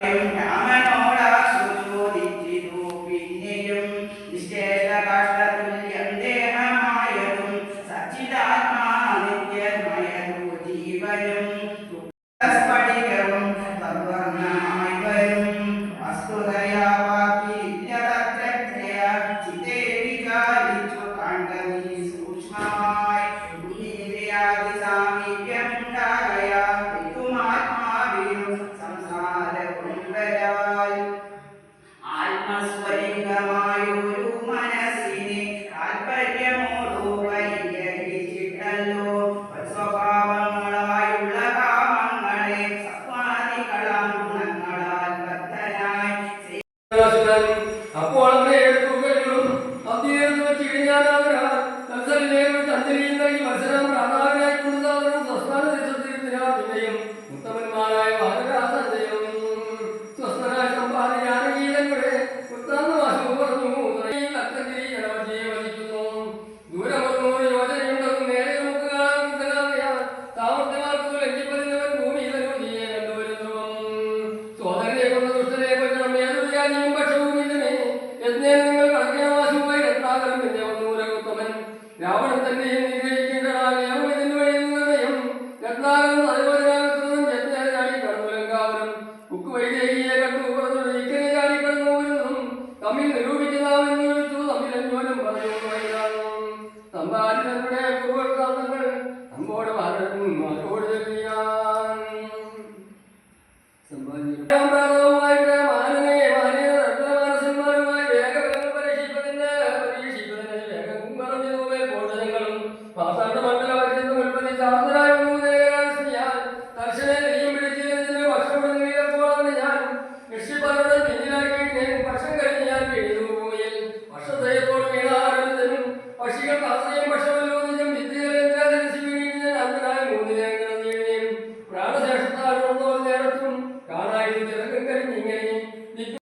രാമനോടാശ്രുചോദിച്ചിതു പിന്നെയും നിശ്ചേഷകാഷ്ടതുല്യം ദേഹമായതും സച്ചിദാത്മാ നിത്യമയതു ജീവനും സ്ഫടികവും തദ്വർണ്ണമായി വരും വസ്തുതയാ വാക്കില്ലതത്രജ്ഞയ ചിത്തേ വിചാരിച്ചു കണ്ടതി സൂക്ഷ്മമായി ഇന്ദ്രിയാദി സാമീപ്യം ഉണ്ടാകയാ ആത്മാവിനും സംസാരവും വരാൽ ആത്മസ്വലിംഗമായൊരു മനസ്സിനെ താൽപര്യമോടു പരിഹരിച്ചിട്ടല്ലോ സ്വഭാവങ്ങളായുള്ള കാമങ്ങളെ സത്വാദികളാം ഗുണങ്ങളാൽ ബദ്ധനായി അപ്പോൾ അവനെ എടുക്കുകയും അബ്ദീർത്ത് വെച്ച് കഴിഞ്ഞാൽ ചന്ദ്രയിൽ നൽകി മത്സരം പ്രാധാന്യമായി കൊണ്ടുതാവണം സ്വസ്ഥാന ദേശത്തിരുത്തിനായും ഉത്തമന്മാരായ വാനരാസന്റെയും സ്വസ്ഥനായ സമ്പാദി ജ്ഞാനഗീതങ്ങളുടെ ഉത്താന്തവാശവും പറഞ്ഞു അത്തഞ്ചേരി ജനവധിയെ വഹിക്കുന്നു ദൂരമൊന്നൂറ് യോജനയുണ്ടെന്നും നേരെ നോക്കുക സാമർത്ഥ്യമാർക്കു ലംഘിപ്പതിനവൻ ഭൂമിയിലും നീയെ കണ്ടുവരുന്നു സോദരനെ കൊന്ന ദുഷ്ടനെ കൊല്ലണം ഏതൊരു ജാതിയും പക്ഷവും ഇതിനെ യജ്ഞേ നിങ്ങൾ കടക്കവാശവുമായി രത്നാകരം പിന്നെ വന്നൂരകുത്തമൻ രാവണൻ തന്നെയും നിഗ്രഹിക്കേണ്ടതാണ് ഇതിന് വഴി നിർണയം രത്നാകരം നരവചനാകൃതം യജ്ഞാനെ ചാടി കടന്നു ലങ്കാവരം കുക്ക് വൈദേഹിയെ കണ്ടു പറഞ്ഞു ഇക്കനെ ചാടി കടന്നു വരുന്നതും തമ്മിൽ നിരൂപിക്കുന്നതാവെന്ന് ചോദിച്ചു തമ്മിൽ അന്യോനും പറഞ്ഞു സമ്പാദി തങ്ങളുടെ പൂർവ്വങ്ങൾ നമ്മോട് മാറ്റോട് ചെറിയാൻ സമ്പാദിയുടെ മാനനെ മാനിയ മാനസന്മാരുമായി വേഗം പരീക്ഷിപ്പതിന് വേഗം പറഞ്ഞു പോഷകങ്ങളും പാസാട്ട മണ്ഡലം ഉൽപ്പത്തി ചാർന്നരായ ഞാൻ ദർശനെ നെയ്യും പിടിച്ചതിന് വർഷം ഞാൻ കൃഷിപ്പലരുടെ പിന്നിലാക്കി വർഷം കഴിഞ്ഞ് ഞാൻ വീഴുന്നു ഭൂമിയിൽ വർഷത്തയത്തോട് വീണാരനും പക്ഷികൾ ആശ്രയം പക്ഷമല്ലോദിച്ചും വിദ്യകളെല്ലാം വീണിട്ട് ഞാൻ അന്തരായ മൂന്നിനെ പ്രാണശേഷത്താൽ നേരത്തും